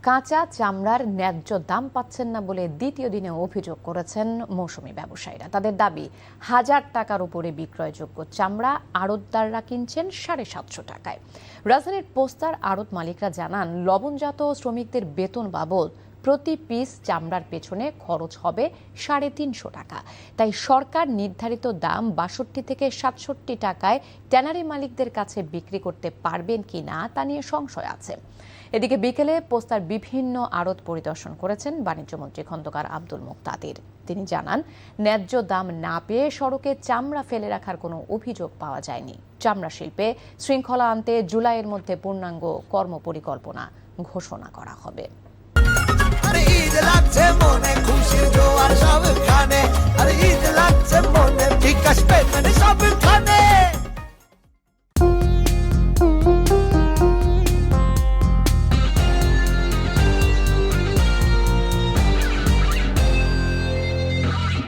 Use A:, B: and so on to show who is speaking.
A: কাঁচা চামড়ার ন্যায্য দাম পাচ্ছেন না বলে দ্বিতীয় দিনে অভিযোগ করেছেন মৌসুমী ব্যবসায়ীরা। তাদের দাবি, 1000 টাকার উপরে বিক্রয়যোগ্য চামড়া আড়তদাররা কিনছেন 750 টাকায়। রাজধানীর পোস্তার আড়ত মালিকরা জানান, লবণজাত শ্রমিকদের বেতন বাবদ প্রতি পিস চামড়ার পেছনে খরচ হবে 350 টাকা। তাই সরকার নির্ধারিত দাম 62 থেকে 67 টাকায় ট্যানারি মালিকদের কাছে বিক্রি করতে পারবেন কিনা তা নিয়ে সংশয় আছে। এদিকে বিকেলে পোস্তার বিভিন্ন আড়ত পরিদর্শন করেছেন বাণিজ্যমন্ত্রী খন্দকার আব্দুল মুক্তাদির। তিনি জানান, ন্যায্য দাম না পেয়ে সড়কে চামড়া ফেলে রাখার কোনো অভিযোগ পাওয়া যায়নি। চামড়া শিল্পে শৃঙ্খলা আনতে জুলাইয়ের মধ্যে পূর্ণাঙ্গ কর্মপরিকল্পনা ঘোষণা করা হবে।
B: ঈদ লাগছে মনে, খুশির জোয়ার সবখানে, আর ঈদ লাগছে মনে, বিকাশ পেমেন্ট সবখানে।